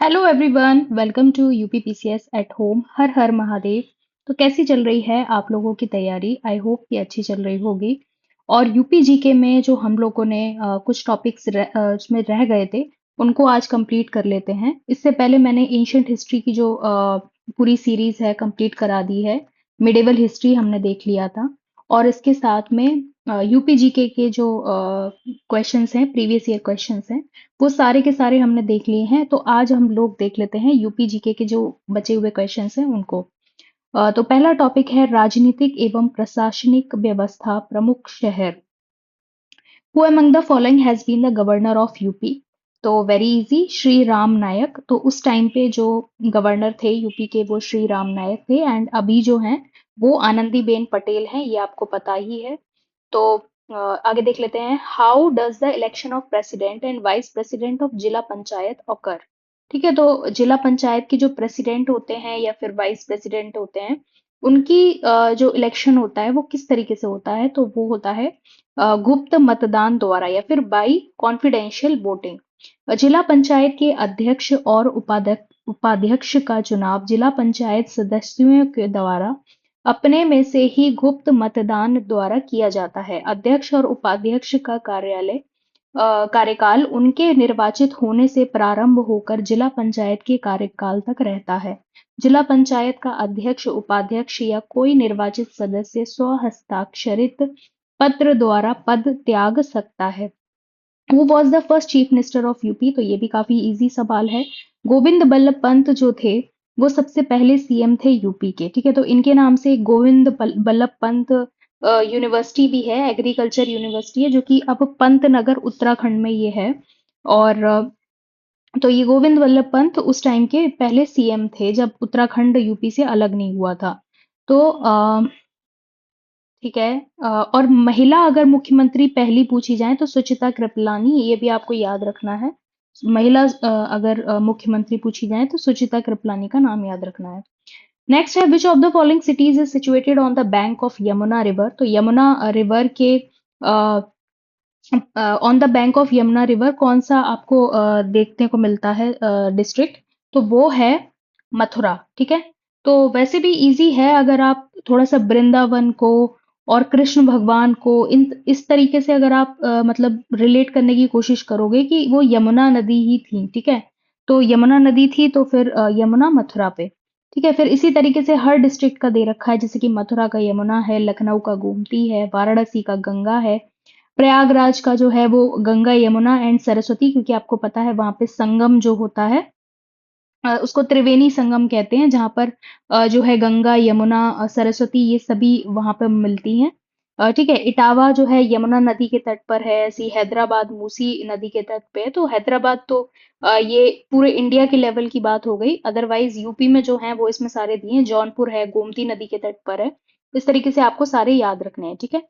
Hello everyone, welcome to UPPCS at home. Har Har Mahadev. तो कैसी चल रही है आप लोगों की तैयारी? आई होप कि अच्छी चल रही होगी। और यूपी जीके में जो हम लोगों ने कुछ टॉपिक्स उसमें रह गए थे, उनको आज कंप्लीट कर लेते हैं। इससे पहले मैंने एंशंट हिस्ट्री की जो पूरी सीरीज है कंप्लीट करा दी है। मिडेवल हिस्ट्री हमने देख लिया था। और इसके साथ में यूपी जीके के जो क्वेश्चंस हैं, प्रीवियस ईयर क्वेश्चंस हैं, वो सारे के सारे हमने देख लिए हैं। तो आज हम लोग देख लेते हैं यूपी जीके के जो बचे हुए क्वेश्चंस हैं उनको। तो पहला टॉपिक है राजनीतिक एवं प्रशासनिक व्यवस्था प्रमुख शहर। Who among the following has been the governor of UP? तो वेरी इजी, श्री राम नायक। तो उस टाइम पे जो गवर्नर थे यूपी के वो श्री राम नायक थे। एंड अभी जो हैं वो आनंदीबेन पटेल हैं, ये आपको पता ही है। तो आगे देख लेते हैं। How does the election of president and vice president of जिला पंचायत ऑकर? ठीक है, तो जिला पंचायत के जो प्रेसिडेंट होते हैं या फिर वाइस प्रेसिडेंट होते हैं, उनकी जो इलेक्शन होता है वो किस तरीके से होता है? तो वो होता है गुप्त मतदान द्वारा या फिर बाई कॉन्फिडेंशियल वोटिंग। जिला पंचायत के अध्यक्ष और उपाध्यक्ष का चुनाव जिला पंचायत सदस्यों के द्वारा अपने में से ही गुप्त मतदान द्वारा किया जाता है। अध्यक्ष और उपाध्यक्ष का कार्यकाल उनके निर्वाचित होने से प्रारंभ होकर जिला पंचायत के कार्यकाल तक रहता है। जिला पंचायत का अध्यक्ष, उपाध्यक्ष या कोई निर्वाचित सदस्य स्वहस्ताक्षरित पत्र द्वारा पद त्याग सकता है। Who was the first chief minister of UP? तो ये भी काफी इजी सवाल है। गोविंद बल्लभ पंत जो थे वो सबसे पहले सीएम थे यूपी के। ठीक है, तो इनके नाम से बल्लभ पंत यूनिवर्सिटी भी है, एग्रीकल्चर यूनिवर्सिटी है, जो कि अब पंतनगर उत्तराखंड में ये है। और तो ये गोविंद वल्लभ पंत उस टाइम के पहले सीएम थे जब उत्तराखंड यूपी से अलग नहीं हुआ था। तो ठीक है। और महिला अगर मुख्यमंत्री पहली पूछी जाए तो सुचिता कृपलानी, ये भी आपको याद रखना है। महिला अगर मुख्यमंत्री पूछी जाए तो सुचिता कृपलानी का नाम याद रखना है। नेक्स्ट है, which of the following cities is situated on the bank of Yamuna river? तो यमुना रिवर के on the bank of Yamuna river कौन सा आपको देखने को मिलता है डिस्ट्रिक्ट? तो वो है मथुरा। ठीक है, तो वैसे भी इजी है। अगर आप थोड़ा सा वृंदावन को और कृष्ण भगवान को इन इस तरीके से अगर आप मतलब रिलेट करने की कोशिश करोगे कि वो यमुना नदी ही थी। ठीक है, तो यमुना नदी थी तो फिर यमुना मथुरा पे। ठीक है, फिर इसी तरीके से हर डिस्ट्रिक्ट का दे रखा है, जैसे कि मथुरा का यमुना है, लखनऊ का गोमती है, वाराणसी का गंगा है, प्रयागराज का जो है वो गंगा यमुना एंड सरस्वती, क्योंकि आपको पता है वहां पे संगम जो होता है उसको त्रिवेणी संगम कहते हैं, जहां पर जो है गंगा यमुना सरस्वती ये सभी वहां पर मिलती हैं। ठीक है, इटावा जो है यमुना नदी के तट पर है। ऐसी हैदराबाद मूसी नदी के तट पे है। तो हैदराबाद तो ये पूरे इंडिया के लेवल की बात हो गई। अदरवाइज यूपी में जो है वो इसमें सारे दिए हैं। जौनपुर है, गोमती नदी के तट पर है। इस तरीके से आपको सारे याद रखने हैं। ठीक है,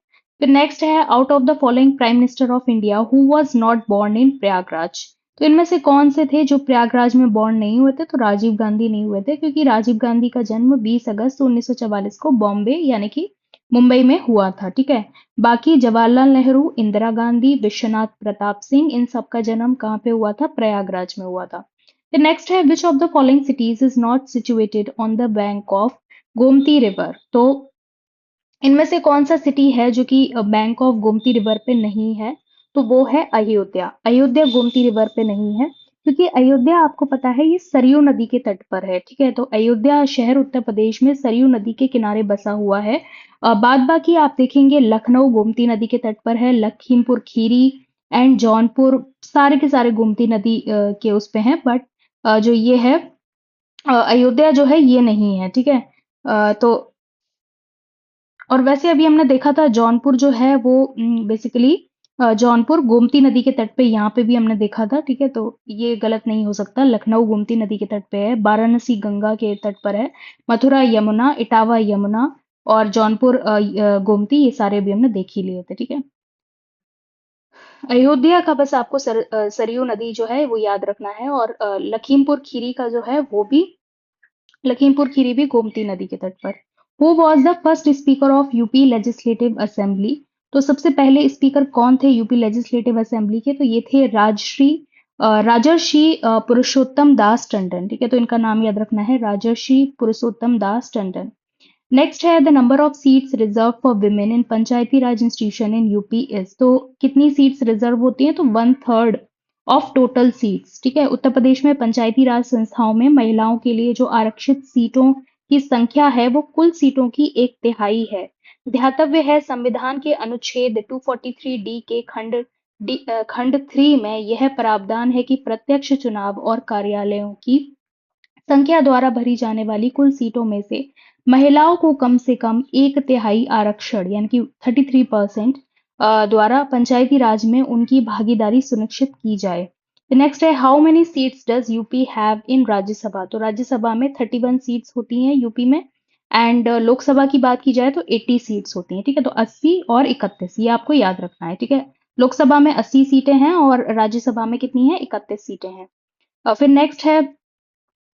फिर नेक्स्ट है, out of the following prime minister of India who was not born in Prayagraj? तो इनमें से कौन से थे जो प्रयागराज में बॉर्न नहीं हुए थे? तो राजीव गांधी नहीं हुए थे, क्योंकि राजीव गांधी का जन्म 20 अगस्त 1944 को बॉम्बे यानी कि मुंबई में हुआ था। ठीक है, बाकी जवाहरलाल नेहरू, इंदिरा गांधी, विश्वनाथ प्रताप सिंह, इन सब का जन्म कहाँ पे हुआ था? प्रयागराज में हुआ था। फिर नेक्स्ट है, which of the following cities is not situated on the bank of Gomti river? तो इनमें से कौन सा सिटी है जो कि बैंक ऑफ गोमती रिवर पे नहीं है? तो वो है अयोध्या। अयोध्या गोमती रिवर पे नहीं है, क्योंकि अयोध्या आपको पता है ये सरयू नदी के तट पर है। ठीक है, तो अयोध्या शहर उत्तर प्रदेश में सरयू नदी के किनारे बसा हुआ है। बाद बाकी आप देखेंगे लखनऊ गोमती नदी के तट पर है, लखीमपुर खीरी एंड जौनपुर सारे के सारे गोमती नदी के उस पे हैं। बट जो ये है अयोध्या जो है ये नहीं है। ठीक है, तो और वैसे अभी हमने देखा था जौनपुर जो है वो बेसिकली जौनपुर गोमती नदी के तट पे, यहाँ पे भी हमने देखा था। ठीक है, तो ये गलत नहीं हो सकता। लखनऊ गोमती नदी के तट पे है, वाराणसी गंगा के तट पर है, मथुरा यमुना, इटावा यमुना और जौनपुर गोमती, ये सारे भी हमने देख ही लिए थे। ठीक है, अयोध्या का बस आपको सरयू नदी जो है वो याद रखना है। और लखीमपुर खीरी का जो है वो भी, लखीमपुर खीरी भी गोमती नदी के तट पर। Who was the first speaker of UP legislative assembly? तो सबसे पहले स्पीकर कौन थे यूपी लेजिस्लेटिव असेंबली के? तो ये थे राजश्री राजर्षि पुरुषोत्तम दास टंडन, ठीक है, तो इनका नाम याद रखना है, राजर्षि पुरुषोत्तम दास टंडन। नेक्स्ट है the number of seats reserve for women in Panchayati Raj institution in UP is, तो कितनी सीट्स रिजर्व होती हैं, तो 1/3 ऑफ टोटल सीट्स, ठीक है। उत्तर प्रदेश में पंचायती राज संस्थाओं में महिलाओं के लिए जो आरक्षित सीटों की संख्या है वो कुल सीटों की 1/3 है। ध्यातव्य है संविधान के अनुच्छेद 243D के खंड 3 में यह प्रावधान है कि प्रत्यक्ष चुनाव और कार्यालयों की संख्या द्वारा भरी जाने वाली कुल सीटों में से महिलाओं को कम से कम 1/3 आरक्षण यानी कि 33% द्वारा पंचायती राज में उनकी भागीदारी सुनिश्चित की जाए। नेक्स्ट है how many seats does UP have in Rajya Sabha, तो राज्यसभा में 31 सीट्स होती हैं यूपी में, एंड लोकसभा की बात की जाए तो 80 सीट्स होती हैं, ठीक है। तो 80 और 31 ये आपको याद रखना है, ठीक है। लोकसभा में 80 सीटें हैं और राज्यसभा में कितनी है, 31 सीटें हैं। फिर नेक्स्ट है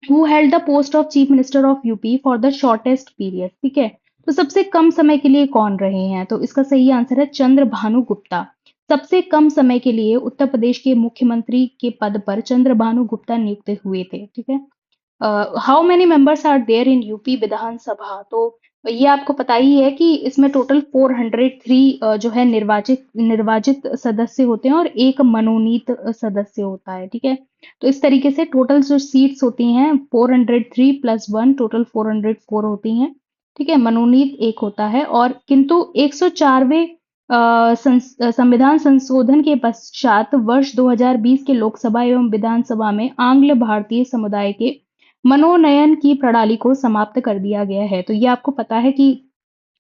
who held the post of chief minister of UP for the shortest period, ठीक है। तो सबसे कम समय के लिए कौन रहे हैं, तो इसका सही आंसर है चंद्रभानु गुप्ता। सबसे कम समय के लिए उत्तर प्रदेश के मुख्यमंत्री के पद पर चंद्रभानु गुप्ता नियुक्त हुए थे, ठीक है। How many members are there in UP Vidhan Sabha, तो ये आपको पता ही है कि इसमें टोटल 403 जो है निर्वाचित निर्वाचित सदस्य होते हैं और एक मनोनीत सदस्य होता है, ठीक है। तो इस तरीके से टोटल जो सीट्स होती हैं 403 + 1 टोटल 404 होती हैं, ठीक है। मनोनीत एक होता है और किंतु 104वें संविधान संशोधन के पश्चात वर्ष 2020 के लोकसभा एवं विधानसभा में आंग्ल भारतीय समुदाय के मनोनयन की प्रणाली को समाप्त कर दिया गया है। तो ये आपको पता है कि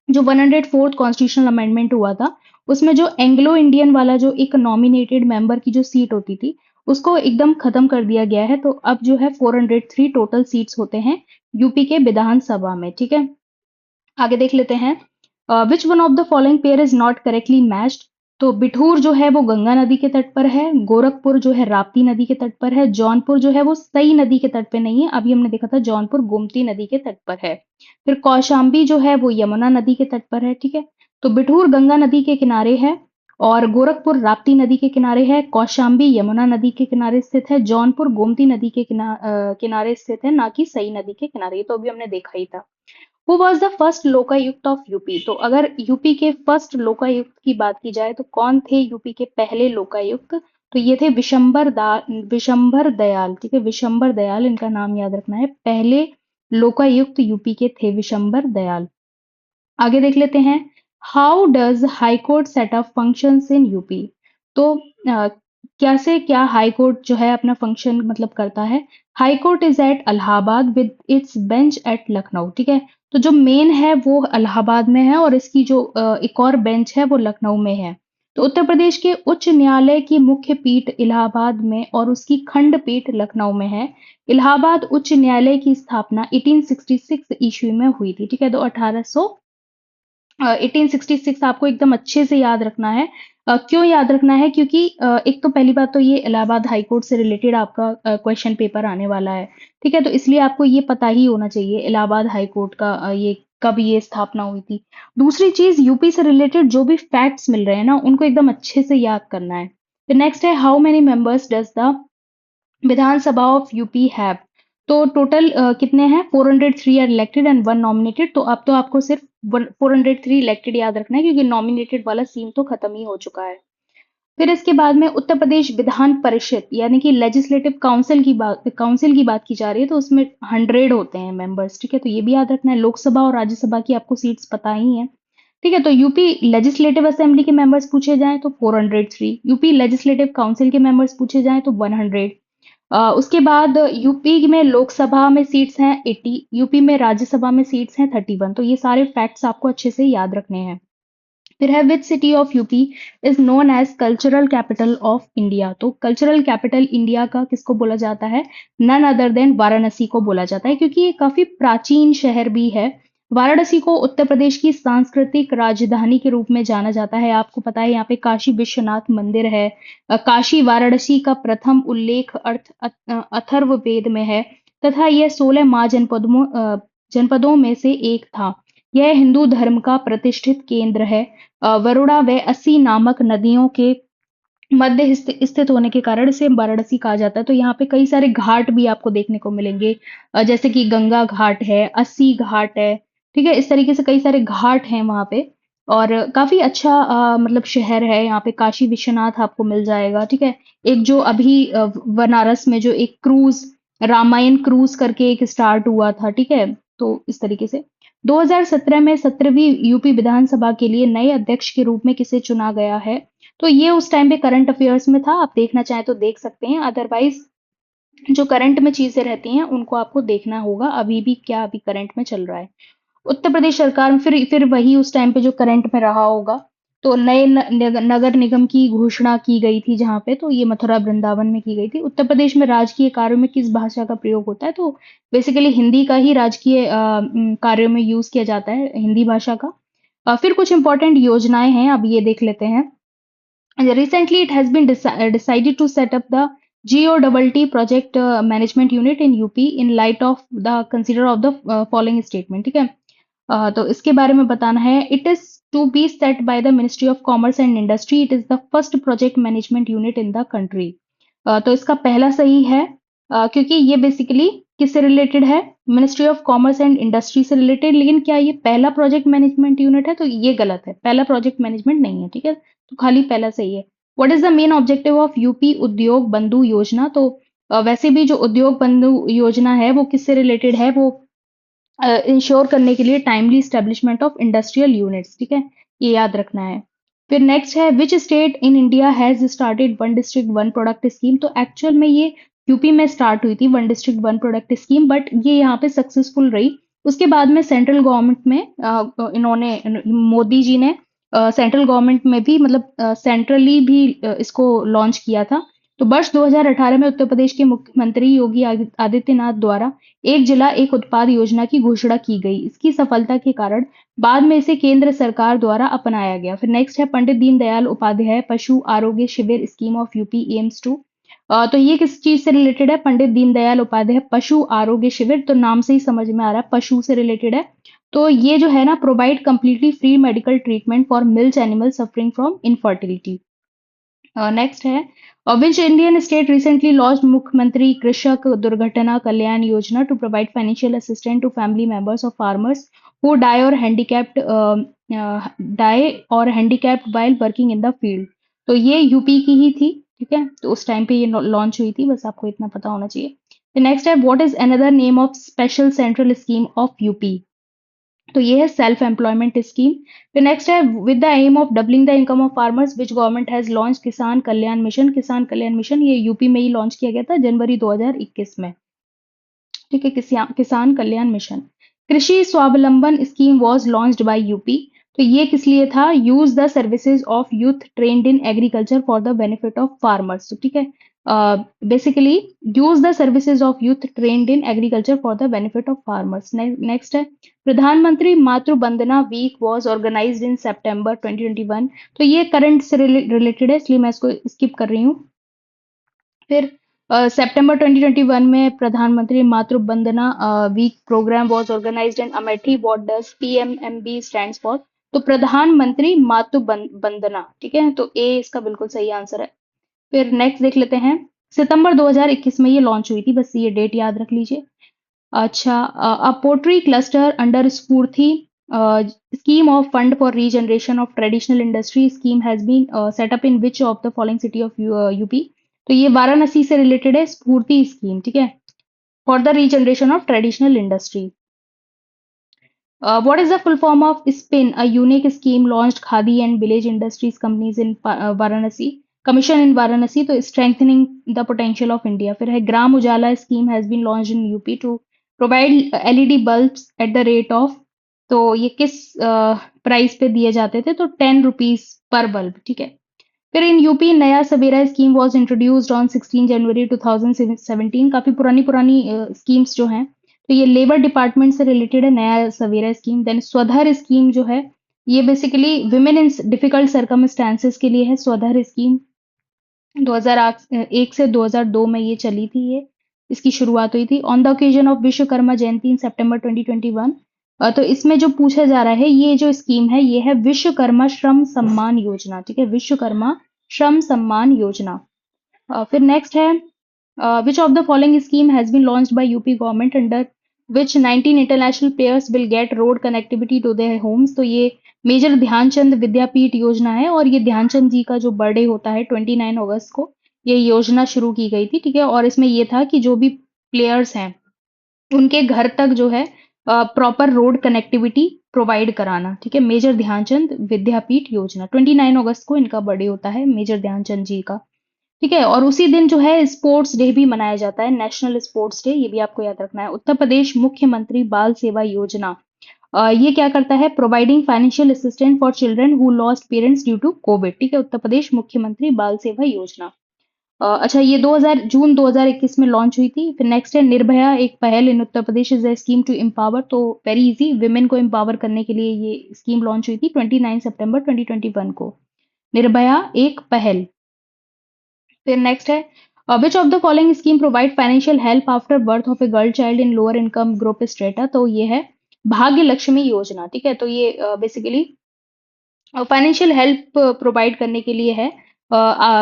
जो 104th कॉन्स्टिट्यूशनल अमेंडमेंट हुआ था उसमें जो एंग्लो इंडियन वाला जो एक नॉमिनेटेड मेंबर की जो सीट होती थी उसको एकदम खत्म कर दिया गया है। तो अब जो है 403 टोटल सीट्स होते हैं यूपी के विधानसभा में, ठीक है। आगे देख लेते हैं विच one of the following pair is not correctly matched, तो बिठूर जो है वो गंगा नदी के तट पर है, गोरखपुर जो है राप्ती नदी के तट पर है, जौनपुर जो है वो सई नदी के तट पे नहीं है, अभी हमने देखा था जौनपुर गोमती नदी के तट पर है। फिर कौशाम्बी जो है वो यमुना नदी के तट पर है, ठीक है। तो बिठूर गंगा नदी के किनारे है और गोरखपुर राप्ती नदी के किनारे है, कौशाम्बी यमुना नदी के किनारे स्थित है, जौनपुर गोमती नदी के किनारे स्थित है, ना कि सई नदी के किनारे। ये तो अभी हमने देखा ही था। Who was the first Lokayukta of UP, तो अगर यूपी के फर्स्ट लोकायुक्त की बात की जाए तो कौन थे यूपी के पहले लोकायुक्त, तो ये थे विशंभर दयाल, ठीक है। विशंभर दयाल इनका नाम याद रखना है, पहले लोकायुक्त यूपी के थे विशंभर दयाल। आगे देख लेते हैं how does high court set up functions in UP, तो कैसे क्या हाई कोर्ट जो है अपना फंक्शन मतलब करता है। High court is at Allahabad with its bench at Lucknow, ठीक है। तो जो मेन है वो इलाहाबाद में है और इसकी जो एक और बेंच है वो लखनऊ में है। तो उत्तर प्रदेश के उच्च न्यायालय की मुख्य पीठ इलाहाबाद में और उसकी खंड पीठ लखनऊ में है। इलाहाबाद उच्च न्यायालय की स्थापना 1866 ईस्वी में हुई थी, ठीक है। तो 1866 आपको एकदम अच्छे से याद रखना है। क्यों याद रखना है, क्योंकि एक तो पहली बात तो ये इलाहाबाद हाई कोर्ट से रिलेटेड आपका क्वेश्चन पेपर आने वाला है, ठीक है। तो इसलिए आपको ये पता ही होना चाहिए इलाहाबाद हाई कोर्ट का ये कब ये स्थापना हुई थी। दूसरी चीज यूपी से रिलेटेड जो भी फैक्ट्स मिल रहे हैं ना उनको एकदम अच्छे से याद करना है। तो नेक्स्ट है how many members does the Vidhan Sabha of UP have, तो टोटल कितने हैं 403 आर इलेक्टेड एंड 1 नॉमिनेटेड। तो अब तो आपको सिर्फ 403 इलेक्टेड याद रखना है क्योंकि नॉमिनेटेड वाला सीन तो खत्म ही हो चुका है। फिर इसके बाद में उत्तर प्रदेश विधान परिषद यानी कि लेजिस्लेटिव काउंसिल की बात की जा रही है तो उसमें 100 होते हैं मेंबर्स, ठीक है। तो ये भी याद रखना है। लोकसभा और राज्यसभा की आपको सीट्स पता ही है, ठीक है। तो यूपी लेजिस्लेटिव असेंबली के मेंबर्स पूछे जाएं तो 403, यूपी लेजिस्लेटिव काउंसिल के मेंबर्स पूछे जाएं तो 100। उसके बाद यूपी में लोकसभा में सीट्स हैं 80, यूपी में राज्यसभा में सीट्स हैं 31। तो ये सारे फैक्ट्स आपको अच्छे से याद रखने हैं। फिर है which city of UP is known as cultural capital of India, तो कल्चरल कैपिटल इंडिया का किसको बोला जाता है, नन अदर देन वाराणसी को बोला जाता है क्योंकि ये काफी प्राचीन शहर भी है। वाराणसी को उत्तर प्रदेश की सांस्कृतिक राजधानी के रूप में जाना जाता है। आपको पता है यहाँ पे काशी विश्वनाथ मंदिर है। काशी वाराणसी का प्रथम उल्लेख अथर्ववेद में है तथा यह 16 जनपदों में से एक था। यह हिंदू धर्म का प्रतिष्ठित केंद्र है। वरुणा व अस्सी नामक मध्य स्थित होने के कारण इसे वाराणसी कहा जाता है। तो यहाँ पे कई सारे घाट भी आपको देखने को मिलेंगे, जैसे कि गंगा घाट है, अस्सी घाट है, ठीक है? इस तरीके से कई सारे घाट हैं वहाँ पे। और काफी अच्छा मतलब शहर है। यहाँ पे काशी विश्वनाथ आपको मिल जाएगा, ठीक है? एक जो अभी बनारस में जो एक क्रूज, रामायण क्रूज करके एक स्टार्ट हुआ था, ठीक है? तो इस तरीके से 2017 में 17वीं यूपी विधानसभा के लिए नए अध्यक्ष के रूप में किसे चुना गया है? तो ये उस टाइम पे करंट अफेयर्स में था, आप देखना चाहें तो देख सकते हैं। अदरवाइज जो करंट में चीजें रहती हैं उनको आपको देखना होगा, अभी भी क्या अभी करंट में चल रहा है। उत्तर प्रदेश सरकार में फिर वही उस टाइम पे जो करंट में रहा होगा। तो नए नगर निगम की घोषणा की गई थी जहां पे, तो ये मथुरा वृंदावन में की गई थी। उत्तर प्रदेश में राजकीय कार्यों में किस भाषा का प्रयोग होता है? तो बेसिकली हिंदी का ही राजकीय कार्यों में यूज किया जाता है, हिंदी भाषा का। फिर कुछ इंपॉर्टेंट योजनाएं हैं, अब ये देख लेते हैं। Recently, it has been decided to set up the GOTT project management unit in UP in light of the consider of the following statement. ठीक है? तो इसके बारे में बताना है। It is to be set by the Ministry of Commerce and Industry. It is the first project management unit in the country. तो इसका पहला सही है, क्योंकि ये बेसिकली किससे रिलेटेड है? Ministry of commerce and industry से रिलेटेड। लेकिन क्या ये पहला प्रोजेक्ट मैनेजमेंट यूनिट है? तो ये गलत है, पहला प्रोजेक्ट मैनेजमेंट नहीं है, ठीक है? तो खाली पहला सही है। What is the main objective of UP उद्योग बंधु योजना? तो वैसे भी जो उद्योग बंधु योजना है वो किससे रिलेटेड है? वो इंश्योर करने के लिए timely establishment of industrial units, ठीक है? ये याद रखना है। फिर नेक्स्ट है, which state in India has started one district one product scheme? तो एक्चुअल में ये यूपी में स्टार्ट हुई थी one district one product scheme, but ये यहाँ पे सक्सेसफुल रही। उसके बाद में सेंट्रल गवर्नमेंट में इन्होंने मोदी जी ने सेंट्रल गवर्नमेंट में भी मतलब सेंट्रली भी इसको लॉन्च किया था। तो वर्ष 2018 में उत्तर प्रदेश के मुख्यमंत्री योगी आदित्यनाथ द्वारा एक जिला एक उत्पाद योजना की घोषणा की गई। इसकी सफलता के कारण बाद में इसे केंद्र सरकार द्वारा अपनाया गया। फिर नेक्स्ट है, Pandit Deendayal Upadhyay Pashu Arogya Shivir scheme of UP aims to. तो ये किस चीज से रिलेटेड है? पंडित दीनदयाल उपाध्याय पशु आरोग्य शिविर, तो नाम से ही समझ में आ रहा है पशु से रिलेटेड है। तो ये जो है ना, provide completely free medical treatment for milk animal suffering from infertility. Next है, which Indian state recently launch Mukhyamantri Krishak Durghatna Kalyan Yojana to provide financial assistance to family members of farmers who die और handicapped while working in the field? तो ये UP की ही थी, ठीक है? तो उस टाइम पे ये लॉन्च हुई थी, बस आपको इतना पता होना चाहिए। नेक्स्ट है, what is another name of special central scheme of UP? तो ये है सेल्फ एम्प्लॉयमेंट स्कीम। फिर नेक्स्ट है, with the aim of doubling the income of farmers which government has launch Kisan Kalyan mission? किसान कल्याण मिशन ये यूपी में ही launch किया गया था जनवरी 2021 में, ठीक है? किसान Kalyan mission. Krishi Swavalamban scheme was launched by UP. तो ये किस लिए था? Use the services of youth trained in agriculture for the benefit of farmers, ठीक है? Basically use the services of youth trained in agriculture for the benefit of farmers. Next है, प्रधानमंत्री मातृ Vandana week was organised in September 2021। तो ये current से related है, इसलिए मैं इसको स्किप कर रही हूँ। फिर सितंबर 2021 में प्रधानमंत्री मातृ Vandana week programme was organised in Amethi. What does PMMB stands for? तो प्रधानमंत्री मातृ वंदना, ठीक है? तो ए इसका बिल्कुल सही आंसर है। फिर नेक्स्ट देख लेते हैं, सितंबर 2021 में ये लॉन्च हुई थी, बस ये डेट याद रख लीजिए। अच्छा, a poultry cluster under Spurthi scheme of fund for regeneration of traditional industry scheme has been set up in which of the following city of UP? तो ये वाराणसी से रिलेटेड है, स्फूर्ति स्कीम, ठीक है? For the regeneration of traditional industry. What is the full form of SPIN, a unique scheme launched Khadi and village industries companies in Varanasi, commission in Varanasi, तो strengthening the potential of India। फिर है, Gram Ujala scheme has been launched in UP to provide LED bulbs at the rate of, तो ये किस price पे दिए जाते थे? तो 10 रुपीज पर बल्ब, ठीक है? फिर इन यूपी नया सवेरा स्कीम वाज इंट्रोड्यूस्ड ऑन 16 जनवरी 2017। काफी पुरानी पुरानी स्कीम्स जो हैं, तो ये लेबर डिपार्टमेंट से रिलेटेड है नया सवेरा स्कीम। देन स्वधर स्कीम जो है, ये basically women in difficult circumstances के लिए है। स्वधर स्कीम 2001 से 2002 में ये चली थी, ये इसकी शुरुआत हुई थी। On the occasion of Vishwakarma Jayanti in September 2021। तो इसमें जो पूछा जा रहा है, ये जो स्कीम है ये है विश्वकर्मा श्रम सम्मान योजना, ठीक है? विश्वकर्मा श्रम सम्मान योजना। फिर नेक्स्ट है which of the following scheme has been launched by UP government under which 19 international players will get road connectivity to their homes। तो ये मेजर ध्यानचंद विद्यापीठ योजना है और ये ध्यानचंद जी का जो बर्थडे होता है 29 अगस्त को ये योजना शुरू की गई थी, ठीक है। और इसमें ये था कि जो भी प्लेयर्स हैं उनके घर तक जो है प्रॉपर रोड कनेक्टिविटी प्रोवाइड कराना, ठीक है। मेजर ध्यानचंद विद्यापीठ योजना 29 अगस्त को इनका बर्थडे होता है मेजर ध्यानचंद जी का, ठीक है। और उसी दिन जो है स्पोर्ट्स डे भी मनाया जाता है, नेशनल स्पोर्ट्स डे, ये भी आपको याद रखना है। उत्तर प्रदेश मुख्यमंत्री बाल सेवा योजना, ये क्या करता है, providing financial assistance for children who lost parents due to covid, ठीक है। उत्तर प्रदेश मुख्यमंत्री बाल सेवा योजना। अच्छा, ये 2000 जून 2021 में लॉन्च हुई थी। फिर नेक्स्ट है निर्भया, एक पहल in Uttar Pradesh is a scheme to empower. तो वेरी इजी, विमेन को एम्पावर करने के लिए ये स्कीम लॉन्च हुई थी 29 सितंबर 2021 को। निर्भया एक पहल। फिर नेक्स्ट है which of the following scheme provide financial help after birth of a girl child in lower income group strata. तो ये है भाग्य लक्ष्मी योजना, ठीक है। तो ये बेसिकली फाइनेंशियल हेल्प प्रोवाइड करने के लिए है।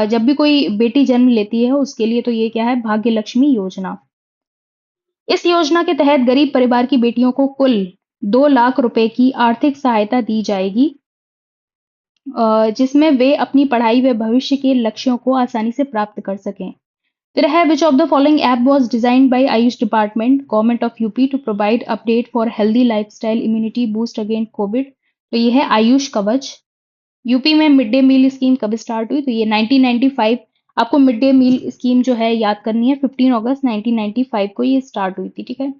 जब भी कोई बेटी जन्म लेती है उसके लिए, तो ये क्या है, भाग्य लक्ष्मी योजना। इस योजना के तहत गरीब परिवार की बेटियों को कुल 2 लाख रुपए की आर्थिक सहायता दी जाएगी, जिसमें वे अपनी पढ़ाई व भविष्य के लक्ष्यों को आसानी से प्राप्त कर सकें। फिर है which of the following app was designed by Ayush department government of UP to provide update for healthy lifestyle immunity boost against covid. तो ये है आयुष कवच। यूपी में मिड डे मील स्कीम कब स्टार्ट हुई, तो ये 1995। आपको मिड डे मील स्कीम जो है याद करनी है, 15 अगस्त 1995 को ये स्टार्ट हुई थी, ठीक है।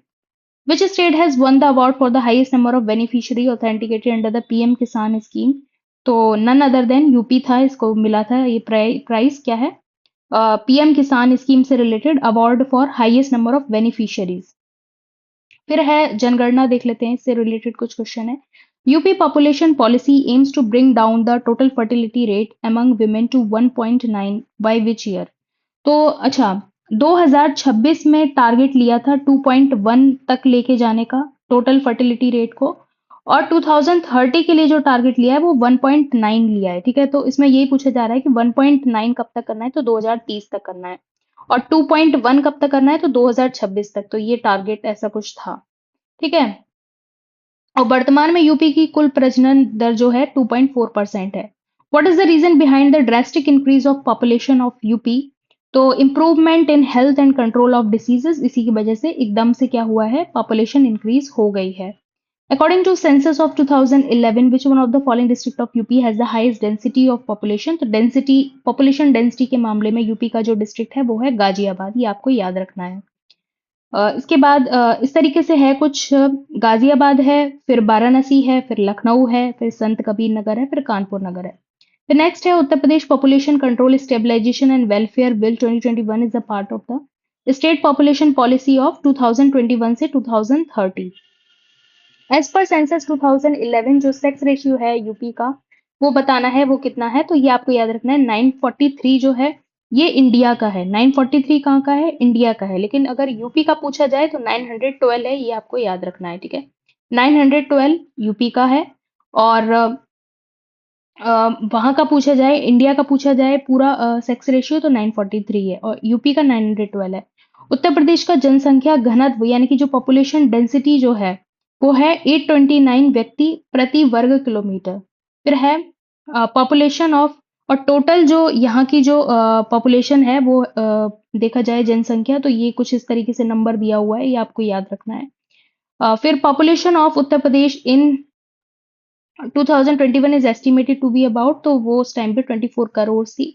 Which state has one the award for the highest number of beneficiary authenticated under the PM किसान स्कीम। तो नन अदर देन यूपी था, इसको मिला था ये प्राइस क्या है, पीएम किसान स्कीम से related award for highest number of beneficiaries. फिर है जनगणना, देख लेते हैं, इससे रिलेटेड कुछ क्वेश्चन है। UP population policy aims to bring down the total fertility rate among women to 1.9 by which year. तो अच्छा, 2026 में टारगेट लिया था 2.1 तक लेके जाने का टोटल फर्टिलिटी रेट को, और 2030 के लिए जो टारगेट लिया है वो 1.9 लिया है, ठीक है। तो इसमें यही पूछा जा रहा है कि 1.9 कब तक करना है, तो 2030 तक करना है, और 2.1 कब तक करना है, तो 2026 तक। तो ये टारगेट ऐसा कुछ था, ठीक है। और वर्तमान में यूपी की कुल प्रजनन दर जो है 2.4% है। What is the reason behind the drastic increase of population of UP. तो improvement in health and control of diseases, इसी की वजह से एकदम से क्या हुआ है, पॉपुलेशन इंक्रीज हो गई है। According to census of 2011 which one of the following district of UP has the highest density of population. तो डेंसिटी, पॉपुलेशन डेंसिटी के मामले में यूपी का जो डिस्ट्रिक्ट है वो है गाजियाबाद, ये आपको याद रखना है। इसके बाद इस तरीके से है कुछ, गाजियाबाद है, फिर वाराणसी है, फिर लखनऊ है, फिर संत कबीर नगर है, फिर कानपुर नगर है। फिर नेक्स्ट है Uttar Pradesh population control stabilisation and welfare bill 2021 is a part of the state population policy of 2021 से 2030। एज पर सेंसस 2011 जो सेक्स रेशियो है यूपी का वो बताना है वो कितना है, तो ये आपको याद रखना है 943 जो है ये इंडिया का है। 943 कहाँ का है, इंडिया का है। लेकिन अगर यूपी का पूछा जाए तो 912 है, ये आपको याद रखना है, ठीक है। 912 यूपी का है, और वहां का पूछा जाए, इंडिया का पूछा जाए पूरा सेक्स रेशियो, तो 943 है, और यूपी का 912 है। उत्तर प्रदेश का जनसंख्या घनत्व यानी कि जो पॉपुलेशन डेंसिटी जो है वो है 829 व्यक्ति प्रति वर्ग किलोमीटर। फिर है पॉपुलेशन ऑफ, और टोटल जो यहाँ की जो पॉपुलेशन है वो देखा जाए जनसंख्या, तो ये कुछ इस तरीके से नंबर दिया हुआ है, ये आपको याद रखना है। फिर population of Uttar Pradesh in 2021 is estimated to be about, तो वो उस टाइम पे 24 करोड़ थी।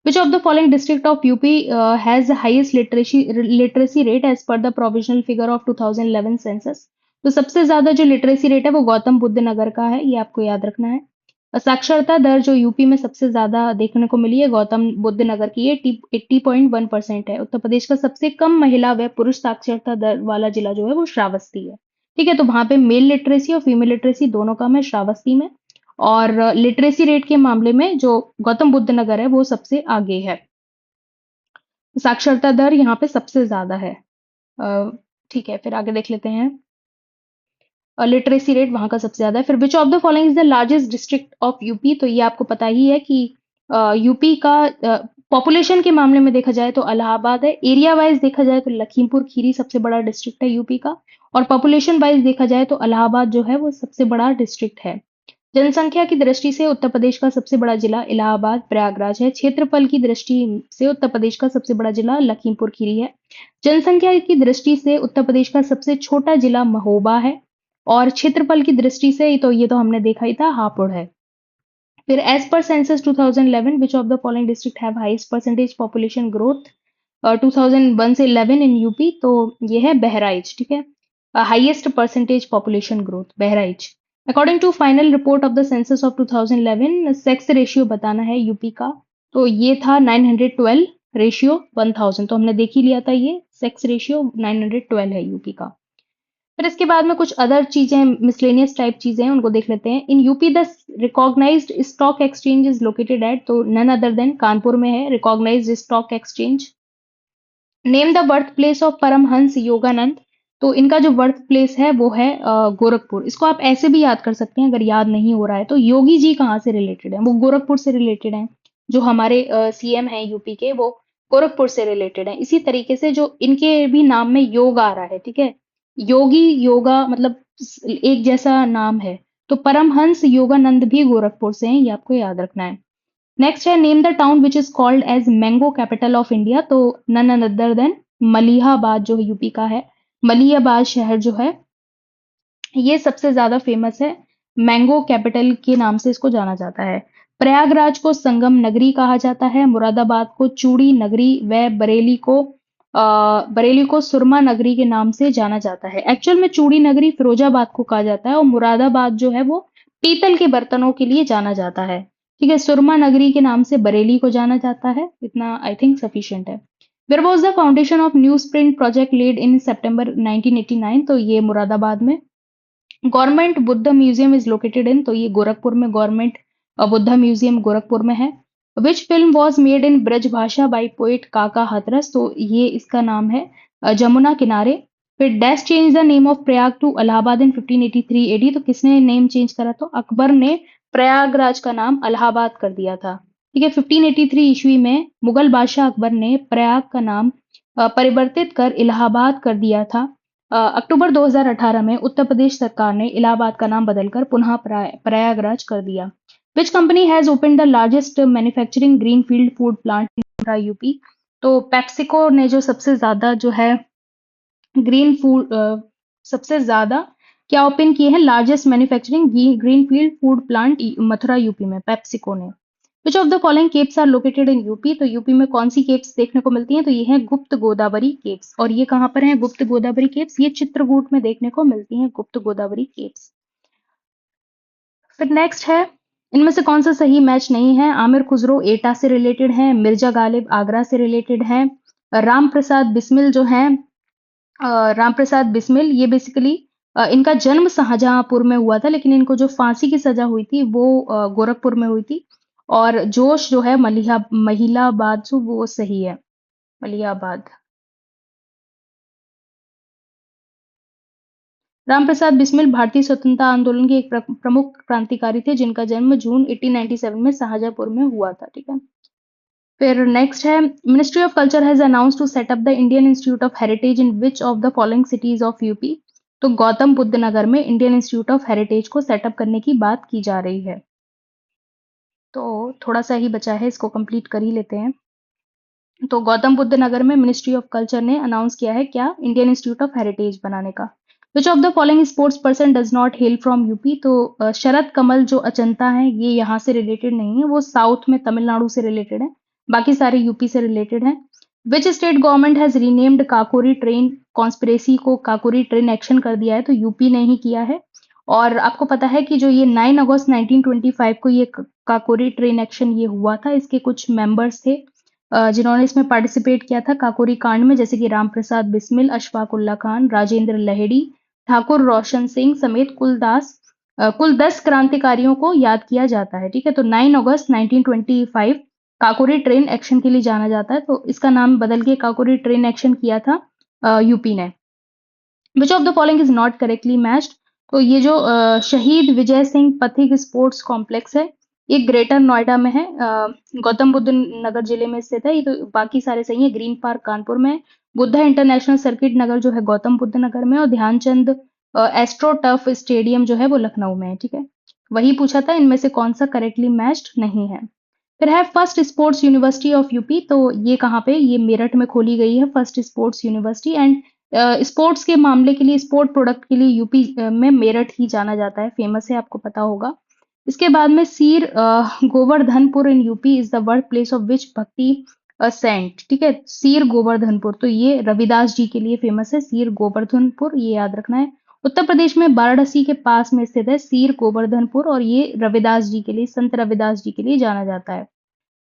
Which of the following district of UP has the highest literacy rate as per the provisional figure of 2011 census? तो सबसे ज्यादा जो लिटरेसी रेट है वो गौतम बुद्ध नगर का है, ये आपको याद रखना है। और साक्षरता दर जो यूपी में सबसे ज्यादा देखने को मिली है गौतम बुद्ध नगर की, ये 80.1% है। उत्तर प्रदेश का सबसे कम महिला व पुरुष साक्षरता दर वाला जिला जो है वो श्रावस्ती है, ठीक है। तो वहां पे मेल लिटरेसी और फीमेल लिटरेसी दोनों कम है श्रावस्ती में, और लिटरेसी रेट के मामले में जो गौतम बुद्ध नगर है वो सबसे आगे है। साक्षरता दर यहाँ पे सबसे ज्यादा है, ठीक है। फिर आगे देख लेते हैं, लिटरेसी रेट वहां का सबसे ज्यादा है। फिर विच of the following is the largest district of UP. तो ये आपको पता ही है कि यूपी का पॉपुलेशन के मामले में देखा जाए तो इलाहाबाद है। एरिया वाइज देखा जाए तो लखीमपुर खीरी सबसे बड़ा डिस्ट्रिक्ट है यूपी का। और पॉपुलेशन वाइज देखा जाए तो इलाहाबाद जो है वो सबसे बड़ा डिस्ट्रिक्ट है। जनसंख्या की दृष्टि से उत्तर प्रदेश का सबसे बड़ा जिला इलाहाबाद प्रयागराज है। क्षेत्रफल की दृष्टि से उत्तर प्रदेश का सबसे बड़ा जिला लखीमपुर खीरी है। जनसंख्या की दृष्टि से उत्तर प्रदेश का सबसे छोटा जिला महोबा है। और क्षेत्रफल की दृष्टि से तो ये तो हमने देखा ही था, हापुड़ है। फिर as per census 2011 which of the following district have highest percentage population growth 2001 से 11 इन यूपी, तो ये है बहराइच, ठीक है। Highest percentage population growth Bahraich. According to final report of the census of 2011 sex ratio बताना है यूपी का, तो ये था 912 रेशियो 1000, तो हमने देख ही लिया था, ये सेक्स रेशियो 912 है यूपी का। फिर इसके बाद में कुछ अदर चीजें, मिसलेनियस टाइप चीजें हैं, उनको देख लेते हैं। In UP the recognized stock exchange is located at, तो नन अदर देन कानपुर में है recognized stock exchange. Name the birth place of Paramahansa Yogananda, तो इनका जो बर्थ प्लेस है वो है गोरखपुर। इसको आप ऐसे भी याद कर सकते हैं अगर याद नहीं हो रहा है तो। योगी जी कहाँ से रिलेटेड है? वो गोरखपुर से रिलेटेड हैं। जो हमारे सीएम हैं यूपी के, वो गोरखपुर से रिलेटेड हैं। इसी तरीके से जो इनके भी नाम में योग आ रहा है, ठीक है, योगी योगा मतलब एक जैसा नाम है। तो परमहंस योगानंद भी गोरखपुर से हैं, ये आपको याद रखना है। नेक्स्ट है name the town which is called as mango capital of India, तो नन अदर देन मलिहाबाद जो यूपी का है। मलिहाबाद शहर जो है ये सबसे ज्यादा फेमस है, मैंगो कैपिटल के नाम से इसको जाना जाता है। प्रयागराज को संगम नगरी कहा जाता है। मुरादाबाद को चूड़ी नगरी व बरेली को सुरमा नगरी के नाम से जाना जाता है। एक्चुअल में चूड़ी नगरी फिरोजाबाद को कहा जाता है और मुरादाबाद जो है वो पीतल के बर्तनों के लिए जाना जाता है। ठीक है, सुरमा नगरी के नाम से बरेली को जाना जाता है। इतना आई थिंक सफिशिएंट है। Where was the foundation of newsprint project laid in September 1989, तो ये मुरादाबाद में। Government Buddha museum is located in, तो ये गोरखपुर में गवर्नमेंट बुद्ध म्यूजियम गोरखपुर में है। Which film was made in Braj भाषा बाई पोइट काका हाथरस, तो ये इसका नाम है जमुना किनारे। फिर dash change the name of Prayag to Allahabad in 1583 AD, तो किसने नेम चेंज करा? तो अकबर ने प्रयागराज का नाम इलाहाबाद कर दिया था। ठीक है, 1583 ईस्वी में मुगल बादशाह अकबर ने प्रयाग का नाम परिवर्तित कर इलाहाबाद कर दिया था। अक्टूबर 2018 में उत्तर प्रदेश सरकार ने इलाहाबाद का नाम बदलकर पुनः प्रयागराज कर दिया। Which company has open the largest manufacturing green field food plant in UP, तो पेप्सिको ने जो सबसे ज्यादा जो है ग्रीन फूड सबसे ज्यादा क्या ओपन किए हैं? Largest manufacturing green field food plant Mathura UP में पेप्सिको ने। Which of the following caves are located in UP, तो यूपी में कौन सी केव्स देखने को मिलती हैं? तो ये हैं गुप्त गोदावरी केव्स। और ये कहाँ पर हैं गुप्त गोदावरी केव्स? ये चित्रकूट में देखने को मिलती हैं गुप्त गोदावरी केव्स। फिर नेक्स्ट है, इनमें से कौन सा सही मैच नहीं है? आमिर खुसरो एटा से रिलेटेड है, मिर्जा गालिब आगरा से रिलेटेड है, राम प्रसाद बिस्मिल जो है राम प्रसाद बिस्मिल, ये बेसिकली इनका जन्म शाहजहांपुर में हुआ था, लेकिन इनको जो फांसी की सजा हुई थी वो गोरखपुर में हुई थी। और जोश जो है महिलाबाद जो वो सही है, मलियाबाद। राम प्रसाद बिस्मिल भारतीय स्वतंत्रता आंदोलन के एक प्रमुख क्रांतिकारी थे जिनका जन्म जून 1897 में शाहजहांपुर में हुआ था। ठीक है, फिर नेक्स्ट है, ministry of culture has announce to set up the Indian institute of heritage in which of the following cities of UP, तो गौतम बुद्ध नगर में इंडियन इंस्टीट्यूट ऑफ हेरिटेज को सेटअप करने की बात की जा रही है। तो थोड़ा सा ही बचा है, इसको कंप्लीट कर ही लेते हैं। तो गौतम बुद्ध नगर में मिनिस्ट्री ऑफ कल्चर ने अनाउंस किया है क्या? इंडियन इंस्टीट्यूट ऑफ हेरिटेज बनाने का। विच of the following sports person does not hello from UP, तो शरद कमल जो अचंता है ये यहाँ से रिलेटेड नहीं है, वो साउथ में तमिलनाडु से रिलेटेड है, बाकी सारे यूपी से रिलेटेड हैं। Which state government has renamed Kakori train conspiracy को काकोरी ट्रेन एक्शन कर दिया है, तो यूपी ने ही किया है। और आपको पता है कि जो ये 9 अगस्त 1925 को ये काकोरी ट्रेन एक्शन ये हुआ था, इसके कुछ मेंबर्स थे जिन्होंने इसमें पार्टिसिपेट किया था काकोरी कांड में, जैसे कि राम प्रसाद बिस्मिल, अशफाक उल्ला खान, राजेंद्र लहेड़ी, ठाकुर रोशन सिंह समेत कुल 10 क्रांतिकारियों को याद किया जाता है। ठीक है, तो 9 अगस्त 1925 काकोरी ट्रेन एक्शन के लिए जाना जाता है, तो इसका नाम बदल के काकोरी ट्रेन एक्शन किया था यूपी ने। Which of the following is not correctly matched, तो ये जो शहीद विजय सिंह पथिक स्पोर्ट्स कॉम्प्लेक्स है ये ग्रेटर नोएडा में है, गौतम बुद्ध नगर जिले में स्थित है। ये तो बाकी सारे सही है। ग्रीन पार्क कानपुर में, बुद्धा इंटरनेशनल सर्किट नगर जो है गौतम बुद्ध नगर में, और ध्यानचंद एस्ट्रो टर्फ स्टेडियम जो है वो लखनऊ में है। ठीक है, वही पूछा था इनमें से कौन सा करेक्टली मैच्ड नहीं है। फिर है first sports university of UP. तो ये कहाँ पे, ये मेरठ में खोली गई है first sports university. And sports के मामले के लिए, स्पोर्ट प्रोडक्ट के लिए यूपी में मेरठ ही जाना जाता है, फेमस है, आपको पता होगा। इसके बाद में Seer Govardhanpur in UP is the birth place of which bhakti saint. ठीक है, सीर गोवर्धनपुर, तो ये रविदास जी के लिए फेमस है, सीर गोवर्धनपुर, ये याद रखना है। उत्तर प्रदेश में वाराणसी के पास में स्थित है सीर गोवर्धनपुर, और ये रविदास जी के लिए, संत रविदास जी के लिए जाना जाता है।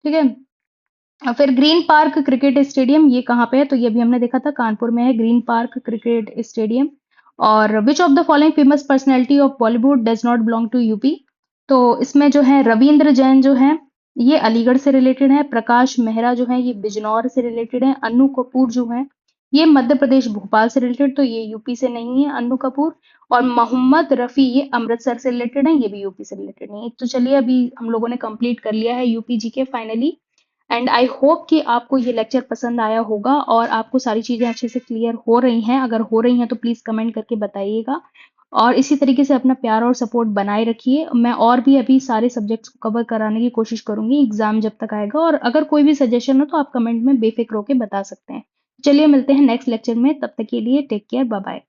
ठीक है, फिर ग्रीन पार्क क्रिकेट स्टेडियम, ये कहाँ पे है, तो ये भी हमने देखा था, कानपुर में है ग्रीन पार्क क्रिकेट स्टेडियम। और which of the following famous personality of Bollywood does not belong to UP. तो इसमें जो है रविंद्र जैन जो है ये अलीगढ़ से रिलेटेड है, प्रकाश मेहरा जो है ये बिजनौर से रिलेटेड है, अन्नू कपूर जो है ये मध्य प्रदेश भोपाल से रिलेटेड, तो ये यूपी से नहीं है अन्नू कपूर। और मोहम्मद रफी ये अमृतसर से रिलेटेड है, ये भी यूपी से रिलेटेड नहीं है। तो चलिए अभी हम लोगों ने कंप्लीट कर लिया है यूपी जी के फाइनली। एंड आई होप कि आपको ये लेक्चर पसंद आया होगा और आपको सारी चीज़ें अच्छे से क्लियर हो रही हैं। अगर हो रही हैं तो प्लीज़ कमेंट करके बताइएगा, और इसी तरीके से अपना प्यार और सपोर्ट बनाए रखिए। मैं और भी अभी सारे सब्जेक्ट्स को कवर कराने की कोशिश करूंगी एग्जाम जब तक आएगा, और अगर कोई भी सजेशन हो तो आप कमेंट में बेफिक्र होकर बता सकते हैं। चलिए मिलते हैं नेक्स्ट लेक्चर में, तब तक के लिए टेक केयर, बाय बाय।